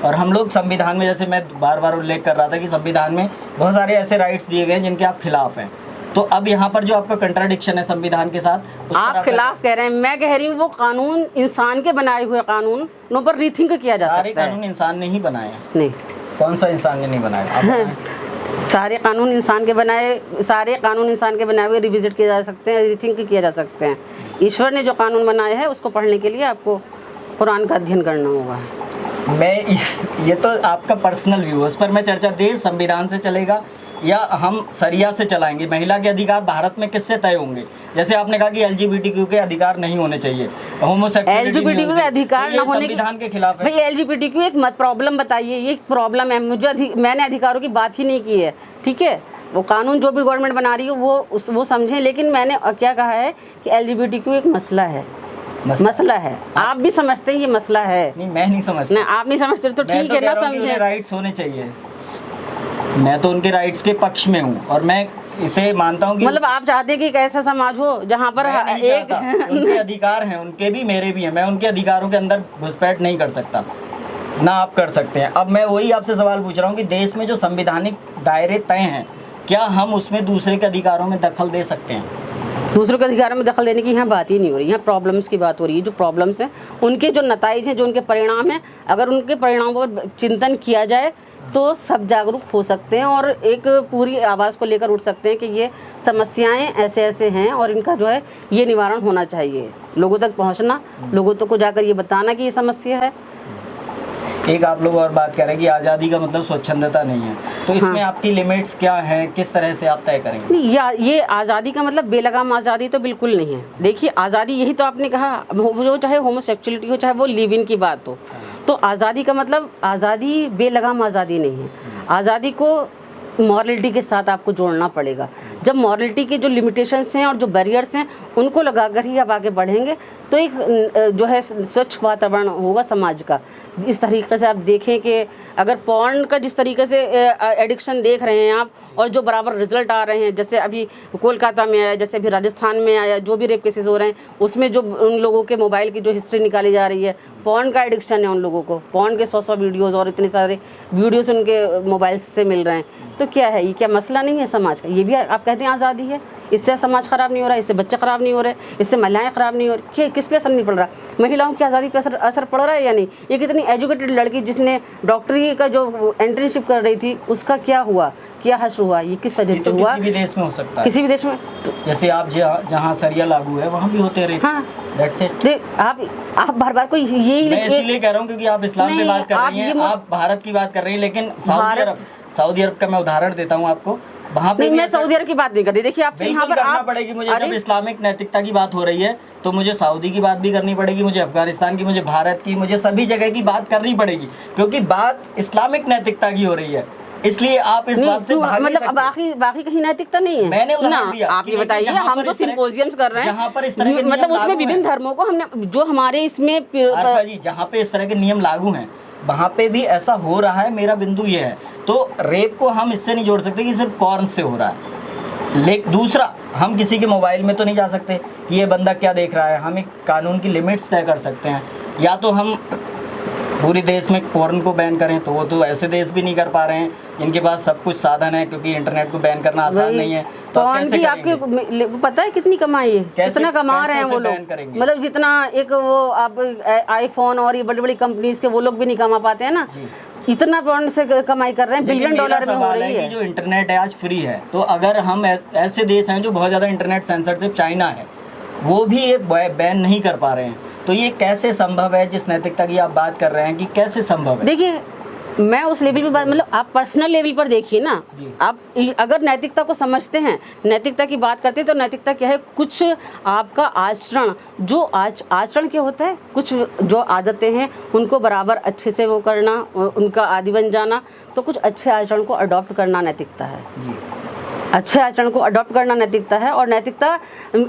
और हम लोग संविधान में, जैसे मैं बार बार उल्लेख कर रहा था कि संविधान में बहुत सारे ऐसे राइट्स दिए गए हैं जिनके आप खिलाफ हैं। तो अब यहाँ पर जो आपका कंट्राडिक्शन है संविधान के साथ, उस पर आप खिलाफ कह रहे हैं, मैं कह रही हूँ वो कानून इंसान के बनाए हुए कानून पर रीथिंक किया जा सारे सकता है। कानून इंसान ने ही बनाए हैं। नहीं, कौन सा इंसान ने नहीं बनाया? आप बताएं। सारे कानून इंसान के बनाए हुए रिविजिट किए जा सकते हैं, रीथिंक किए जा सकते हैं। ईश्वर ने जो कानून बनाए हैं उसको पढ़ने के लिए आपको कुरान का अध्ययन करना होगा। ये तो आपका पर्सनल व्यू है, उस पर मैं चर्चा। देश संविधान से चलेगा या हम शरिया से चलाएंगे? महिला के अधिकार भारत में किससे तय होंगे? जैसे आपने कहा कि LGBTQ के अधिकार नहीं होने चाहिए, LGBTQ के अधिकार न होने की संविधान के खिलाफ है। भाई, LGBTQ एक प्रॉब्लम बताइए, ये प्रॉब्लम है। मैंने अधिकारों की बात ही नहीं की है, ठीक है? वो कानून जो भी गवर्नमेंट बना रही है वो समझें, लेकिन मैंने क्या कहा है कि LGBTQ एक मसला है, मसला है। आप भी समझते हैं ये मसला है? नहीं, मैं नहीं समझता। नहीं, आप नहीं समझते तो ठीक है ना, समझे। राइट्स होने चाहिए, मैं तो उनके राइट्स के पक्ष में हूँ, और मैं इसे मानता हूँ कि मतलब आप चाहते हैं कि एक ऐसा समाज हो जहाँ पर उनके अधिकार हैं, उनके भी मेरे भी हैं, मैं उनके अधिकारों के अंदर घुसपैठ नहीं कर सकता। ना आप कर सकते हैं। अब मैं वही आपसे सवाल पूछ रहा हूँ कि देश में जो संवैधानिक दायरे तय हैं, क्या हम उसमें दूसरे के अधिकारों में दखल दे सकते हैं? दूसरों के अधिकारों में दखल देने की यहाँ बात ही नहीं हो रही, यहाँ प्रॉब्लम्स की बात हो रही है। जो प्रॉब्लम्स हैं, उनके जो नताइज हैं, जो उनके परिणाम हैं, अगर उनके परिणामों पर चिंतन किया जाए तो सब जागरूक हो सकते हैं और एक पूरी आवाज़ को लेकर उठ सकते हैं कि ये समस्याएं ऐसे ऐसे हैं और इनका जो है ये निवारण होना चाहिए। लोगों तक पहुंचना, लोगों तक को जाकर ये बताना कि ये समस्या है। एक आप लोग और बात करें कि आज़ादी का मतलब स्वच्छंदता नहीं है, तो इसमें आपकी लिमिट्स क्या हैं, किस तरह से आप तय करेंगे? ये आज़ादी का मतलब बेलगाम आज़ादी तो बिल्कुल नहीं है। देखिए, आज़ादी यही तो आपने कहा, जो चाहे होमोसेक्सुअलिटी हो, चाहे वो लिव इन की बात हो, तो आज़ादी का मतलब आज़ादी बेलगाम आज़ादी नहीं है। आज़ादी को मॉरलिटी के साथ आपको जोड़ना पड़ेगा। जब मॉरलिटी के जो लिमिटेशंस हैं और जो बैरियर्स हैं उनको लगाकर ही आप आगे बढ़ेंगे तो एक जो है स्वच्छ वातावरण होगा समाज का। इस तरीके से आप देखें कि अगर पॉर्न का जिस तरीके से एडिक्शन देख रहे हैं आप और जो बराबर रिजल्ट आ रहे हैं, जैसे अभी कोलकाता में आया, जैसे अभी राजस्थान में आया, जो भी रेप केसेस हो रहे हैं उसमें जो उन लोगों के मोबाइल की जो हिस्ट्री निकाली जा रही है, पॉर्न का एडिक्शन है उन लोगों को, पॉर्न के 100 वीडियोज़ और इतने सारे वीडियोज़ उनके मोबाइल से मिल रहे हैं। तो क्या है, ये क्या मसला नहीं है समाज का? ये भी आप कहते हैं आज़ादी है, इससे समाज खराब नहीं हो रहा, इससे बच्चे खराब नहीं हो रहे, इससे महिलाएं खराब नहीं हो रही। किस पे असर नहीं पड़ रहा? महिलाओं की आज़ादी पे असर पड़ रहा है या नहीं? एक इतनी एजुकेटेड लड़की जिसने डॉक्टरी का जो एंट्रीशिप कर रही थी उसका क्या हुआ, क्या हश्र हुआ? ये किस वजह से हुआ? किसी भी देश में हो सकता है, किसी भी देश में। जैसे आप जहाँ शरिया लागू है वहाँ भी होते रहे। हाँ, दैट्स इट। आप बार बार को यही मैं इसीलिए कह रहा हूँ क्योंकि आप इस्लाम की बात कर रही हैं, आप भारत की बात कर रही हैं, लेकिन सऊदी अरब का मैं उदाहरण देता हूँ आपको। वहाँ पे मैं सऊदी अरब की बात नहीं कर रही। देखिए, आपसे यहाँ पर करना पड़ेगी मुझे। जब इस्लामिक नैतिकता की बात हो रही है तो मुझे सऊदी की बात भी करनी पड़ेगी, मुझे अफगानिस्तान की, मुझे भारत की, मुझे सभी जगह की बात करनी पड़ेगी क्योंकि बात इस्लामिक नैतिकता की हो रही है। इसलिए आप इस बात से भाग नहीं सकते। बाकी कहीं नैतिकता नहीं है। मैंने उदाहरण दिया, आप ये बताइए, हम जो सिंपोजियम्स कर रहे हैं जहाँ पर इस तरह के मतलब उसमें विभिन्न धर्मों को हमने जो हमारे इसमें जी जहाँ पे इस तरह के नियम लागू हैं वहाँ पे भी ऐसा हो रहा है। मेरा बिंदु ये है, तो रेप को हम इससे नहीं जोड़ सकते कि सिर्फ पॉर्न से हो रहा है। लेकिन दूसरा, हम किसी के मोबाइल में तो नहीं जा सकते कि ये बंदा क्या देख रहा है। हम एक कानून की लिमिट्स तय कर सकते हैं, या तो हम पूरे देश में पॉर्न को बैन करें, तो वो तो ऐसे देश भी नहीं कर पा रहे हैं, इनके पास सब कुछ साधन है क्योंकि इंटरनेट को बैन करना आसान नहीं है। तो पॉर्न की आपके पता है कितनी कमाई है, कितना कमा रहे हैं वो लोग, मतलब जितना एक वो आप आईफोन और ये बड़ी बड़ी कंपनीज के वो लोग भी नहीं कमा पाते हैं ना, इतना पॉर्न से कमाई कर रहे हैं, बिलियन डॉलर में हो रही है। जो इंटरनेट है आज फ्री है, तो अगर हम ऐसे देश हैं जो बहुत ज़्यादा इंटरनेट सेंसरशिप, चाइना है, वो भी ये बैन नहीं कर पा रहे हैं, तो ये कैसे संभव है? जिस नैतिकता की आप बात कर रहे हैं कि कैसे संभव है? देखिए, मैं उस लेवल पे बात, मतलब आप पर्सनल लेवल पर देखिए ना, आप अगर नैतिकता को समझते हैं, नैतिकता की बात करते हैं, तो नैतिकता क्या है? कुछ आपका आचरण, जो आचरण क्या होता है, कुछ जो आदतें हैं उनको बराबर अच्छे से वो करना, उनका आदी बन जाना, तो कुछ अच्छे आचरण को अडॉप्ट करना नैतिकता है। अच्छे आचरण को अडॉप्ट करना नैतिकता है। और नैतिकता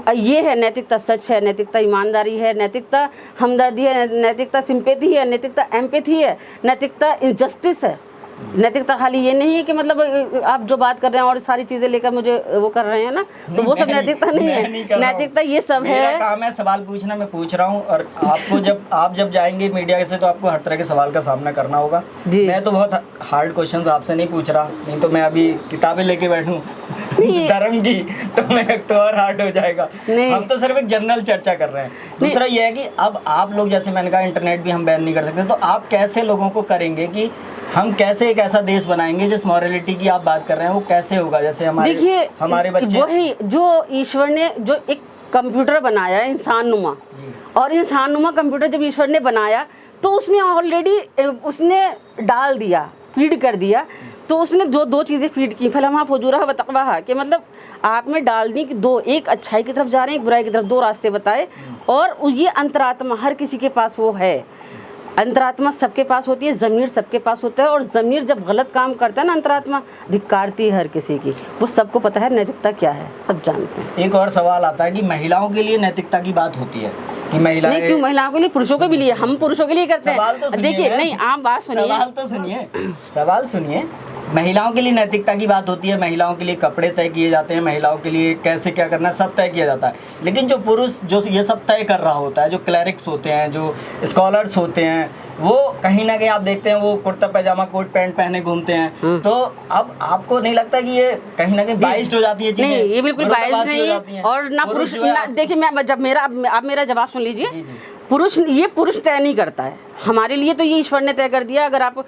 ये है, नैतिकता सच है, नैतिकता ईमानदारी है, नैतिकता हमदर्दी है, नैतिकता सिंपैथी है, नैतिकता एम्पैथी है, नैतिकता जस्टिस है। नैतिकता खाली ये नहीं है कि मतलब आप जो बात कर रहे हैं और सारी चीजें लेकर मुझे वो कर रहे हैं ना, तो वो सब नैतिकता नहीं है। नैतिकता ये सब है। मेरा काम है सवाल पूछना, मैं पूछ रहा हूँ, और आपको जब जाएंगे मीडिया से तो आपको हर तरह के सवाल का सामना करना होगा। मैं तो बहुत हार्ड क्वेश्चंस आपसे नहीं पूछ रहा, नहीं तो मैं अभी किताबें लेके बैठूं धर्म की तो मैं तो और हार्ड हो जाएगा। हम तो सिर्फ एक जनरल चर्चा कर रहे हैं। दूसरा ये है कि अब आप लोग, जैसे मैंने कहा, इंटरनेट भी हम बैन नहीं कर सकते, तो आप कैसे लोगों को करेंगे कि हम कैसे एक ऐसा देश बनाएंगे जिस मॉरलिटी की आप बात कर रहे हैं वो कैसे होगा? जैसे हमारे बच्चे, वही जो ईश्वर ने जो एक कंप्यूटर बनाया है इंसान नुमा, और इंसान नुमा कंप्यूटर जब ईश्वर ने बनाया तो उसमें ऑलरेडी उसने डाल दिया, फीड कर दिया, तो उसने जो दो चीज़ें फीड की, फलमा फजूरा व तक़वा, कि मतलब आप में डाल दी कि दो, एक अच्छाई की तरफ जा रहे हैं, एक बुराई की तरफ, दो रास्ते बताए। और ये अंतरात्मा हर किसी के पास वो है, अंतरात्मा सबके पास होती है, ज़मीर सबके पास होता है, और ज़मीर जब गलत काम करता है ना, अंतरात्मा धिक्कारती है हर किसी की। वो सबको पता है नैतिकता क्या है, सब जानते हैं। एक और सवाल आता है कि महिलाओं के लिए नैतिकता की बात होती है कि महिलाएं, नहीं, क्यों महिलाओं के लिए, पुरुषों के भी लिए, हम पुरुषों के लिए करते हैं। देखिए, नहीं, आप बात सुनिए, सवाल सुनिए। महिलाओं के लिए नैतिकता की बात होती है, महिलाओं के लिए कपड़े तय किए जाते हैं, महिलाओं के लिए कैसे क्या करना है सब तय किया जाता है, लेकिन जो पुरुष जो ये सब तय कर रहा होता है, जो क्लरिक्स होते हैं, जो स्कॉलर्स होते हैं, वो कहीं ना कहीं आप देखते हैं वो कुर्ता पैजामा कोट पैंट पहने घूमते हैं। तो अब आपको नहीं लगता कि ये कहीं ना कहीं बाइस्ड हो जाती है चीजें? नहीं, ये बिल्कुल बाइस विरोधाभासी हो नहीं जाती है। हैं। और ना पुरुष जो है ना, देखिए मैं जब मेरा आप मेरा जवाब सुन लीजिए। जी, जी। पुरुष तय नहीं करता है, हमारे लिए तो ये ईश्वर ने तय कर दिया। अगर आप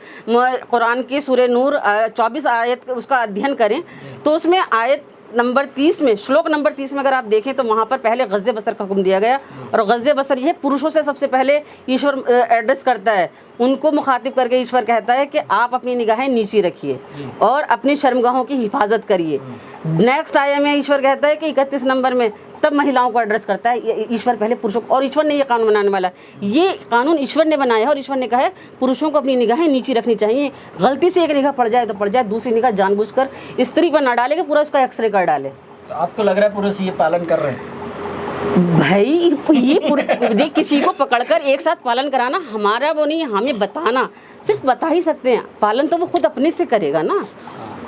कुरान की सूरह नूर 24 आयत उसका अध्ययन करें तो उसमें आयत नंबर 30 में, श्लोक नंबर 30 में अगर आप देखें तो वहाँ पर पहले गज़े बसर का हुक्म दिया गया। और गज़े बसर ये पुरुषों से सबसे पहले ईश्वर एड्रेस करता है, उनको मुखातिब करके ईश्वर कहता है कि आप अपनी निगाहें नीची रखिए और अपनी शर्मगाहों की हिफाजत करिए। नेक्स्ट आया में ईश्वर कहता है कि 31 नंबर में तब महिलाओं को एड्रेस करता है ईश्वर पहले पुरुषों को। और ईश्वर ने ये कानून बनाने वाला है, ये कानून ईश्वर ने बनाया है और ईश्वर ने कहा है पुरुषों को अपनी निगाहें नीची रखनी चाहिए। गलती से एक निगाह पड़ जाए तो पड़ जाए, दूसरी निगाह जानबूझकर स्त्री पर ना डाले कि पूरा उसका एक्सरे कर डाले। तो आपको लग रहा है पुरुष ये पालन कर रहे हैं? भाई ये देख, किसी को पकड़कर एक साथ पालन कराना हमारा वो नहीं, हमें बताना सिर्फ बता ही सकते हैं। पालन तो वो खुद अपने से करेगा ना,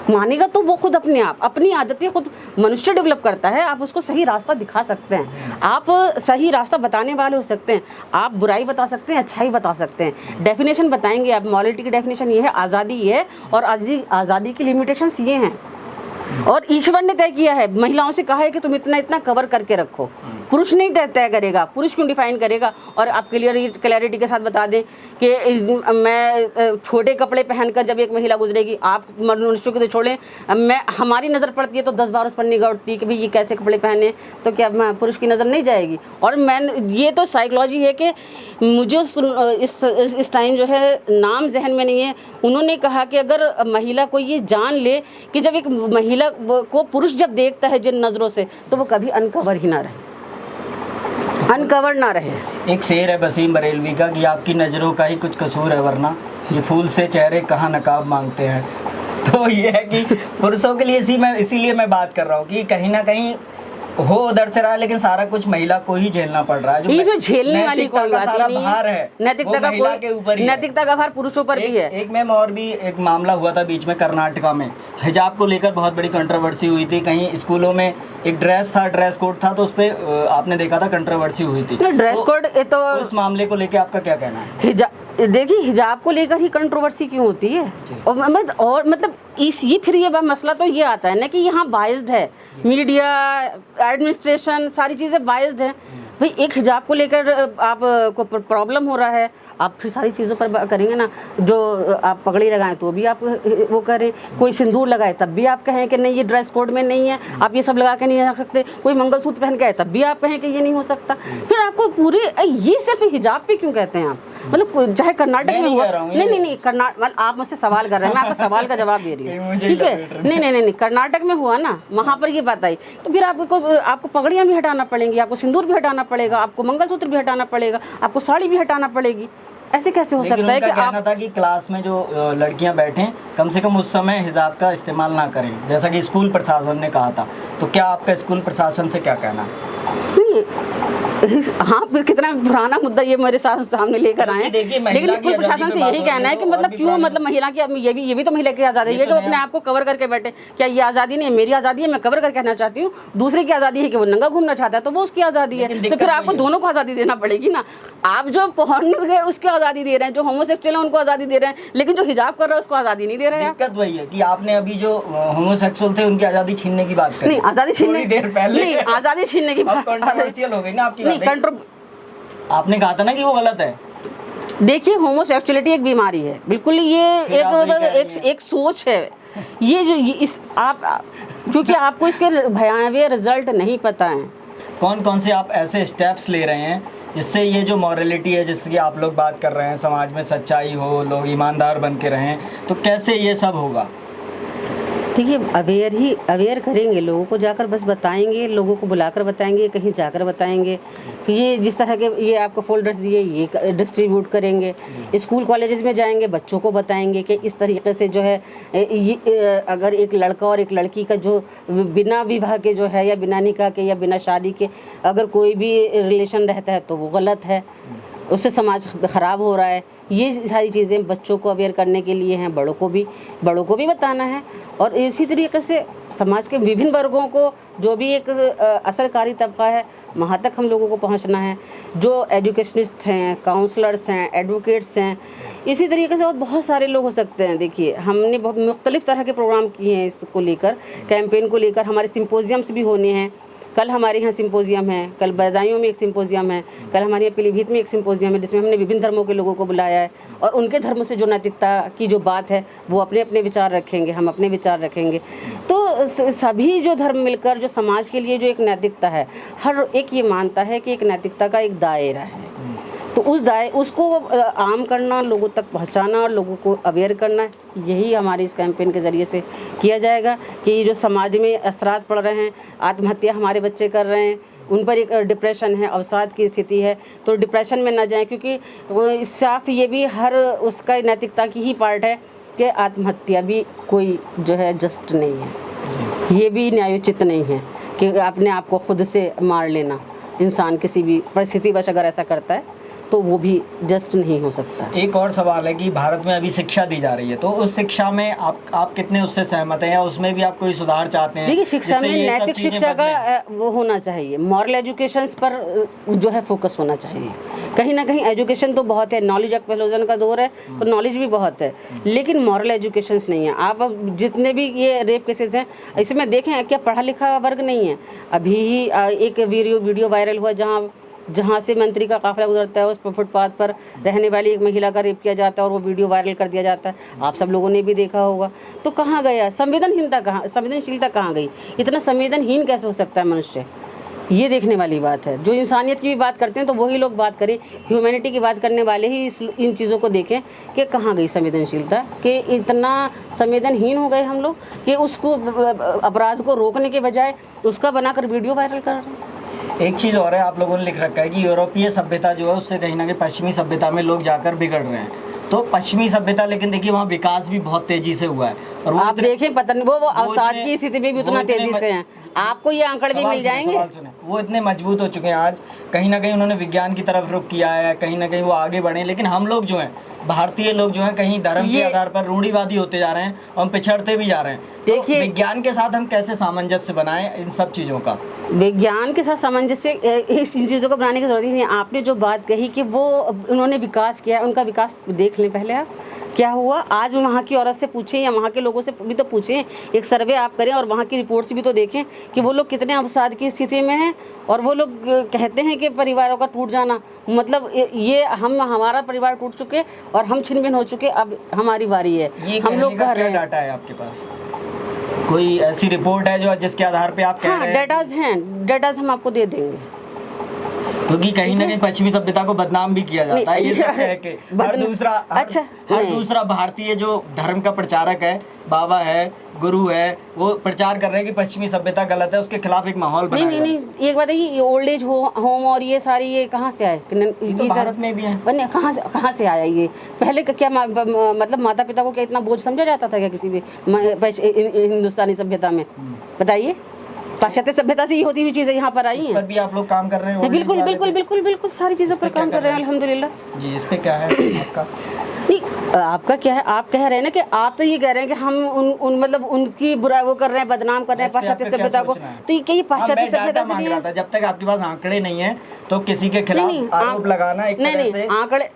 मानेगा तो वो खुद अपने आप अपनी आदतें खुद मनुष्य डेवलप करता है। आप उसको सही रास्ता दिखा सकते हैं, आप सही रास्ता बताने वाले हो सकते हैं, आप बुराई बता सकते हैं, अच्छाई बता सकते हैं, डेफिनेशन बताएंगे आप। मॉरलिटी की डेफिनेशन ये है, आज़ादी ये है, और आज़ादी की लिमिटेशंस ये हैं। और ईश्वर ने तय किया है, महिलाओं से कहा है कि तुम इतना इतना कवर करके रखो। पुरुष नहीं तय करेगा, पुरुष क्यों डिफाइन करेगा? और आप क्लियरिटी के साथ बता दें कि मैं छोटे कपड़े पहनकर जब एक महिला गुजरेगी, आप मनुष्य को तो छोड़ें, मैं हमारी नज़र पड़ती है तो 10 बार उस पर निगाह उठती है कि भाई ये कैसे कपड़े पहने, तो क्या पुरुष की नज़र नहीं जाएगी? और मैं ये तो साइकोलॉजी है कि मुझे इस टाइम जो है नाम जहन में नहीं है। उन्होंने कहा कि अगर महिला को ये जान ले कि जब एक महिला को पुरुष जब देखता है जिन नज़रों से, तो वो कभी अनकवर ही ना रहे, अनकवर ना रहे। एक शेर है वसीम बरेलवी का कि आपकी नज़रों का ही कुछ कसूर है, वरना ये फूल से चेहरे कहाँ नकाब मांगते हैं। तो ये है कि पुरुषों के लिए इसीलिए मैं बात कर रहा हूँ कि कहीं ना कहीं हो उधर से रहा है, लेकिन सारा कुछ महिला को ही झेलना पड़ रहा है। जो इसमें झेलने वाली कोई बात सारा नहीं भार है, नैतिकता का महिला के ऊपर ही है। नैतिकता का भार पुरुषों पर भी है। एक मैम और भी एक मामला हुआ था बीच में कर्नाटका में, हिजाब को लेकर बहुत बड़ी कंट्रोवर्सी हुई थी। कहीं स्कूलों में एक ड्रेस कोड था, तो उस पर आपने देखा था कंट्रोवर्सी हुई थी। ड्रेस कोड तो उस मामले को लेकर आपका क्या कहना है? देखिए, हिजाब को लेकर ही कंट्रोवर्सी क्यों होती है? और मतलब ये फिर ये मसला तो ये आता है ना कि यहाँ बाइज्ड है, मीडिया, एडमिनिस्ट्रेशन, सारी चीज़ें बाइज्ड हैं। भाई एक हिजाब को लेकर आप को प्रॉब्लम हो रहा है, आप फिर सारी चीज़ों पर करेंगे ना। जो आप पगड़ी लगाएं तो भी आप वो करें, कोई सिंदूर लगाए तब भी आप कहें कि नहीं ये ड्रेस कोड में नहीं है, आप ये सब लगा के नहीं रख सकते। कोई मंगलसूत्र पहन के आए तब भी आप कहें कि ये नहीं हो सकता। फिर आपको पूरे ये सिर्फ हिजाब पे क्यों कहते हैं आप? मतलब चाहे कर्नाटक में हुआ, नहीं कर्नाटक, आप मुझसे सवाल कर रहे हैं, मैं आपको सवाल का जवाब दे रही हूँ, ठीक है? नहीं, कर्नाटक में हुआ ना, वहाँ पर ये बात आई, तो फिर आपको पगड़ियाँ भी हटाना पड़ेंगी, आपको सिंदूर भी हटाना पड़ेगा, आपको मंगलसूत्र भी हटाना पड़ेगा, आपको साड़ी भी हटाना पड़ेगी। ऐसे कैसे हो सकता है कि कहना था कि क्लास में जो लड़कियां बैठें कम से कम उस समय हिजाब का इस्तेमाल ना करें, जैसा कि स्कूल प्रशासन ने कहा था। तो क्या आपका स्कूल प्रशासन से क्या कहना है? हाँ, फिर कितना पुराना मुद्दा ये मेरे सामने लेकर आए, लेकिन स्कूल प्रशासन से यही कहना है कि मतलब क्यों, मतलब महिला की ये भी तो महिला की आज़ादी है जो अपने आप को कवर करके बैठे। क्या ये आज़ादी नहीं है? मेरी आज़ादी है, मैं कवर करके कहना चाहती हूँ। दूसरे की आज़ादी है कि वो नंगा घूमना चाहता है, तो वो उसकी आज़ादी है। तो फिर आपको दोनों को आज़ादी देना पड़ेगी ना। आप जो पॉर्न है उसकी आज़ादी दे रहे हैं, जो होमोसेक्सुअल है उनको आज़ादी दे रहे हैं, लेकिन जो हिजाब कर रहा है उसको आज़ादी नहीं दे रहे हैं। दिक्कत वही है कि आपने अभी जो होमोसेक्सुअल थे उनकी आज़ादी छीनने की बात करी। नहीं, आज़ादी छीनने देर पहले नहीं, आज़ादी छीनने की बात कंट्रोवर्शियल हो गई ना आपकी बात। आपने कहा था ना कि वो गलत है। देखिए, होमोसेक्सुअलिटी एक बीमारी है, बिल्कुल। ये एक सोच है, ये जो आप क्योंकि आपको इसके भयावह रिजल्ट नहीं पता है। कौन कौन से आप ऐसे स्टेप्स ले रहे हैं जिससे ये जो मॉरलिटी है जिसकी आप लोग बात कर रहे हैं, समाज में सच्चाई हो, लोग ईमानदार बन के रहें, तो कैसे ये सब होगा? देखिए, अवेयर करेंगे लोगों को, जाकर बस बताएंगे, लोगों को बुलाकर बताएंगे, कहीं जाकर बताएंगे कि ये जिस तरह के ये आपको फोल्डर्स दिए ये डिस्ट्रीब्यूट करेंगे। स्कूल कॉलेजेस में जाएंगे, बच्चों को बताएंगे कि इस तरीके से जो है अगर एक लड़का और एक लड़की का जो बिना विवाह के जो है, या बिना निकाह के या बिना शादी के अगर कोई भी रिलेशन रहता है तो वो गलत है। उससे समाज ख़राब हो रहा है। ये सारी चीज़ें बच्चों को अवेयर करने के लिए हैं, बड़ों को भी बताना है। और इसी तरीके से समाज के विभिन्न वर्गों को, जो भी एक असरकारी तबका है, वहाँ तक हम लोगों को पहुँचना है। जो एजुकेशनिस्ट हैं, काउंसलर्स हैं, एडवोकेट्स हैं, इसी तरीके से और बहुत सारे लोग हो सकते हैं। देखिए, हमने बहुत मुख्तलिफ़ तरह के प्रोग्राम किए हैं इसको लेकर, कैंपेन को लेकर। हमारे सिम्पोजियम्स भी होने हैं। कल हमारे यहाँ सिम्पोजियम है, कल बदायूं में एक सिम्पोजियम है, कल हमारे यहाँ पीलीभीत में एक सिम्पोजियम है, जिसमें हमने विभिन्न धर्मों के लोगों को बुलाया है। और उनके धर्म से जो नैतिकता की जो बात है, वो अपने अपने विचार रखेंगे, हम अपने विचार रखेंगे। तो सभी जो धर्म मिलकर जो समाज के लिए जो एक नैतिकता है, हर एक ये मानता है कि एक नैतिकता का एक दायरा है। तो उसको आम करना, लोगों तक पहुंचाना और लोगों को अवेयर करना, यही हमारे इस कैंपेन के ज़रिए से किया जाएगा। कि ये जो समाज में असरात पड़ रहे हैं, आत्महत्या हमारे बच्चे कर रहे हैं, उन पर एक डिप्रेशन है, अवसाद की स्थिति है, तो डिप्रेशन में ना जाएं। क्योंकि वो साफ ये भी हर उसका नैतिकता की ही पार्ट है कि आत्महत्या भी कोई जो है जस्ट नहीं है, ये भी न्यायोचित नहीं है कि अपने आप को खुद से मार लेना। इंसान किसी भी परिस्थितिवश अगर ऐसा करता है तो वो भी जस्ट नहीं हो सकता। एक और सवाल है कि भारत में अभी शिक्षा दी जा रही है, तो उस शिक्षा में आप कितने उससे सहमत हैं, या उसमें भी आप कोई सुधार चाहते हैं? देखिए, शिक्षा में नैतिक शिक्षा का वो होना चाहिए, मॉरल एजुकेशंस पर जो है फोकस होना चाहिए। कहीं ना कहीं एजुकेशन तो बहुत है, नॉलेज एक्सप्लोजन का दौर है, तो नॉलेज भी बहुत है, लेकिन मॉरल एजुकेशंस नहीं है। आप अब जितने भी ये रेप केसेस हैं, इसमें देखें क्या पढ़ा लिखा वर्ग नहीं है। अभी ही एक वीडियो वायरल हुआ जहाँ से मंत्री का काफिला गुजरता है, उस पर फुटपाथ पर रहने वाली एक महिला का रेप किया जाता है और वो वीडियो वायरल कर दिया जाता है। आप सब लोगों ने भी देखा होगा। तो कहाँ गया संवेदनशीलता कहाँ गई? इतना संवेदनहीन कैसे हो सकता है मनुष्य? ये देखने वाली बात है। जो इंसानियत की भी बात करते हैं तो वही लोग बात करें, ह्यूमैनिटी की बात करने वाले ही इन चीज़ों को देखें कि कहाँ गई संवेदनशीलता, कि इतना संवेदनहीन हो गए हम लोग कि उसको अपराध को रोकने के बजाय उसका बनाकर वीडियो वायरल कर रहे हैं। एक चीज़ और है, आप लोगों ने लिख रखा है कि यूरोपीय सभ्यता जो है उससे कहीं ना कहीं पश्चिमी सभ्यता में लोग जाकर बिगड़ रहे हैं। तो पश्चिमी सभ्यता, लेकिन देखिए वहाँ विकास भी बहुत तेजी से हुआ है। और वो आप देखें, पता नहीं वो अवसाद की स्थिति में भी उतना तेजी से हैं। आपको ये आंकड़े भी मिल जाएंगे। वो इतने मजबूत हो चुके हैं आज, कहीं ना कहीं उन्होंने विज्ञान की तरफ रुख किया है, कहीं ना कहीं वो आगे बढ़े। लेकिन हम लोग जो हैं, भारतीय लोग जो हैं, कहीं धर्म के आधार पर रूढ़िवादी होते जा रहे हैं, हम पिछड़ते भी जा रहे हैं। देखिए, तो विज्ञान के साथ हम कैसे सामंजस्य बनाएं इन सब चीज़ों का? विज्ञान के साथ सामंजस्य इन चीज़ों को बनाने की जरूरत ही नहीं। आपने जो बात कही कि वो उन्होंने विकास किया, उनका विकास देख लें पहले आप क्या हुआ। आज वहाँ की औरत से पूछें या वहाँ के लोगों से भी तो पूछें, एक सर्वे आप करें और वहाँ की रिपोर्ट्स भी तो देखें कि वो लोग कितने अवसाद की स्थिति में हैं। और वो लोग कहते हैं कि परिवारों का टूट जाना, मतलब ये हमारा परिवार टूट चुके और हम छिन्न भिन्न हो चुके, अब हमारी बारी है। हम लोग कह रहे हैं। डाटा है आपके पास? कोई ऐसी रिपोर्ट है जो जिसके आधार पे आप कह रहे हैं? डेटाज हैं, डेटाज हम आपको दे देंगे। क्योंकि कहीं ना कहीं पश्चिमी सभ्यता को बदनाम भी किया जाता है, ये सब है कि हर दूसरा भारतीय जो धर्म का प्रचारक है, बाबा है, गुरु है, वो प्रचार कर रहे हैं कि पश्चिमी सभ्यता गलत है, उसके खिलाफ एक माहौल बनाया जाए। नहीं, एक बात है, ये ओल्ड एज होम और ये सारी ये कहाँ से आए? तो भारत में भी है। कहाँ से आया ये? पहले क्या मतलब माता पिता को क्या इतना बोझ समझा जाता था क्या किसी भी हिंदुस्तानी सभ्यता में? बताइए, पाश्चात्य सभ्यता से ही होती हुई चीजें यहाँ पर आई हैं। इस पर भी आप लोग काम कर रहे हैं? बिल्कुल बिल्कुल बिल्कुल बिल्कुल सारी चीज़ों पर काम कर रहे हैं अल्हम्दुलिल्लाह जी। इस पे क्या है आपका? नहीं, आपका क्या है? आप कह रहे हैं ना कि आप तो ये कह रहे हैं कि हम मतलब उनकी बुराई वो कर रहे हैं, बदनाम कर रहे हैं पाश्चात्य सभ्यता को। तो ये क्या पाश्चात्य सभ्यता से नहीं है? जब तक आपके पास आंकड़े नहीं है तो किसी के खिलाफ आरोप लगाना एक तरह से। आंकड़े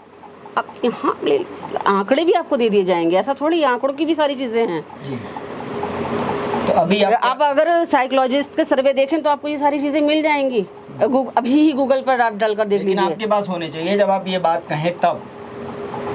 अब यहाँ आंकड़े भी आपको दे दिए जाएंगे, ऐसा थोड़ी, आंकड़ों की भी सारी चीजें हैं जी। तो अभी आप अगर साइकोलॉजिस्ट के सर्वे देखें तो आपको ये सारी चीजें मिल जाएंगी। अभी ही गूगल पर आप डालकर देख लीजिए। आपके पास होने चाहिए जब आप ये बात कहें तब।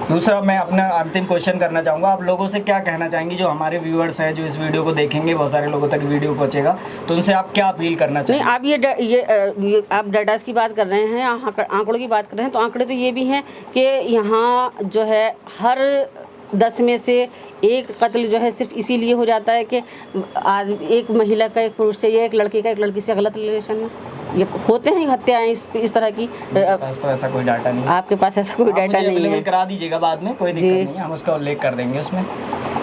दूसरा, मैं अपना अंतिम क्वेश्चन करना चाहूँगा, आप लोगों से क्या कहना चाहेंगे जो हमारे व्यूअर्स हैं, जो इस वीडियो को देखेंगे, बहुत सारे लोगों तक वीडियो पहुँचेगा, तो उनसे आप क्या अपील करना चाहेंगे? नहीं, आप ये आप डाटास की बात कर रहे हैं, आंकड़ों की बात कर रहे हैं, तो आंकड़े तो ये भी हैं कि यहाँ जो है हर 10 में से एक कत्ल जो है सिर्फ इसीलिए हो जाता है कि एक महिला का एक पुरुष से या एक लड़के का एक लड़की से गलत रिलेशन में ये होते हैं हत्याएं इस तरह की। पास तो ऐसा कोई डाटा नहीं है। आपके पास ऐसा कोई डाटा नहीं है? करा दीजिएगा बाद में, कोई दिक्कत नहीं है, हम उसका उल्लेख कर देंगे उसमें।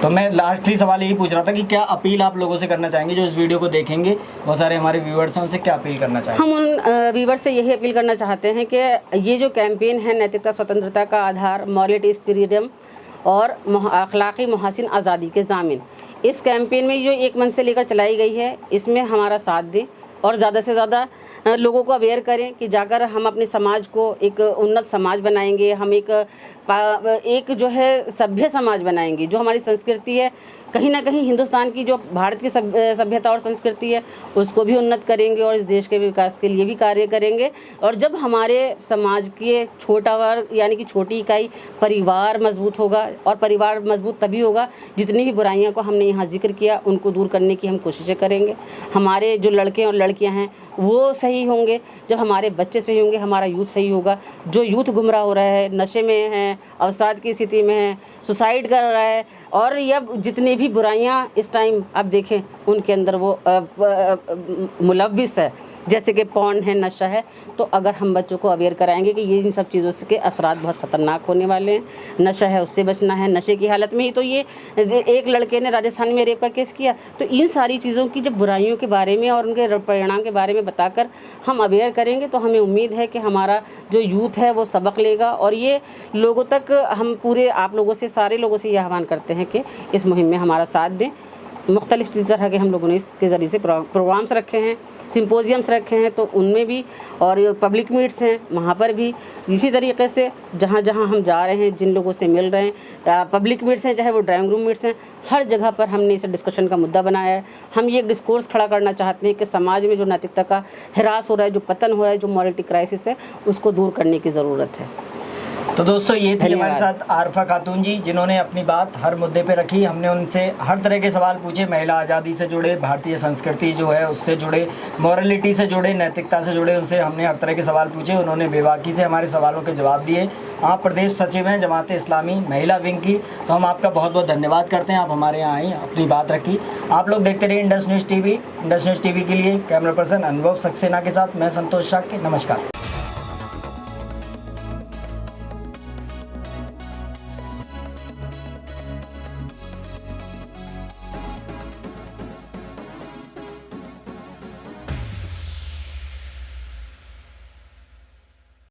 तो मैं लास्टली सवाल यही पूछ रहा था कि क्या अपील आप लोगों से करना चाहेंगे जो इस वीडियो को देखेंगे, बहुत सारे हमारे व्यूअर्स हैं, उनसे क्या अपील करना चाहेंगे? हम उन व्यूवर से यही अपील करना चाहते हैं कि ये जो कैंपेन है नैतिकता स्वतंत्रता का आधार, मॉरलिटी इज़ फ्रीडम और अखलाकी मुहसिन आज़ादी के ज़ामिन, इस कैंपेन में जो एक मन से लेकर चलाई गई है, इसमें हमारा साथ दें और ज़्यादा से ज़्यादा लोगों को अवेयर करें कि जाकर हम अपने समाज को एक उन्नत समाज बनाएंगे, हम एक जो है सभ्य समाज बनाएंगे। जो हमारी संस्कृति है, कहीं ना कहीं हिंदुस्तान की जो भारत की सभ्यता और संस्कृति है, उसको भी उन्नत करेंगे और इस देश के विकास के लिए भी कार्य करेंगे। और जब हमारे समाज के छोटा वर्ग यानी कि छोटी इकाई परिवार मजबूत होगा, और परिवार मजबूत तभी होगा जितनी भी बुराइयां को हमने यहाँ जिक्र किया उनको दूर करने की हम कोशिशें करेंगे। हमारे जो लड़के और लड़कियां हैं वो सही होंगे, जब हमारे बच्चे सही होंगे, हमारा यूथ सही होगा। जो यूथ गुमराह हो रहा है, नशे में है, अवसाद की स्थिति में है, सुसाइड कर रहा है, और ये जितनी भी बुराइयां इस टाइम आप देखें उनके अंदर वो मुलव्विस है, जैसे कि पॉर्न है, नशा है, तो अगर हम बच्चों को अवेयर कराएंगे कि ये इन सब चीज़ों के असरात बहुत ख़तरनाक होने वाले हैं, नशा है उससे बचना है, नशे की हालत में ही तो ये एक लड़के ने राजस्थान में रेप का केस किया। तो इन सारी चीज़ों की जब बुराइयों के बारे में और उनके परिणाम के बारे में बताकर हम अवेयर करेंगे तो हमें उम्मीद है कि हमारा जो यूथ है वो सबक लेगा। और ये लोगों तक हम पूरे आप लोगों से, सारे लोगों से ये आह्वान करते हैं कि इस मुहिम में हमारा साथ दें। मुख्तलिफ तरह के हम लोगों ने इसके ज़रिए से प्रोग्राम्स रखे हैं, सिम्पोजियम्स रखे हैं, तो उनमें भी, और पब्लिक मीट्स हैं वहाँ पर भी इसी तरीके से जहाँ जहाँ हम जा रहे हैं, जिन लोगों से मिल रहे हैं, पब्लिक मीट्स हैं चाहे वो ड्राइंग रूम मीट्स हैं, हर जगह पर हमने इसे डिस्कशन का मुद्दा बनाया है। हम ये एक डिस्कोर्स खड़ा करना चाहते हैं कि समाज में जो नैतिकता का हिरास हो रहा है, जो पतन हो रहा है, जो मॉरलिटी क्राइसिस है, उसको दूर करने की ज़रूरत है। तो दोस्तों ये थी हमारे साथ आरफा खातून जी, जिन्होंने अपनी बात हर मुद्दे पे रखी। हमने उनसे हर तरह के सवाल पूछे, महिला आज़ादी से जुड़े, भारतीय संस्कृति जो है उससे जुड़े, मॉरलिटी से जुड़े, नैतिकता से जुड़े, उनसे हमने हर तरह के सवाल पूछे। उन्होंने बेबाकी से हमारे सवालों के जवाब दिए। आप प्रदेश सचिव हैं जमात इस्लामी महिला विंग की, तो हम आपका बहुत बहुत धन्यवाद करते हैं, आप हमारे यहाँ आई, अपनी बात रखी। आप लोग देखते रहिए Indus news TV. Indus news TV के लिए कैमरा पर्सन अनुभव सक्सेना के साथ मैं संतोष शाक्य, नमस्कार।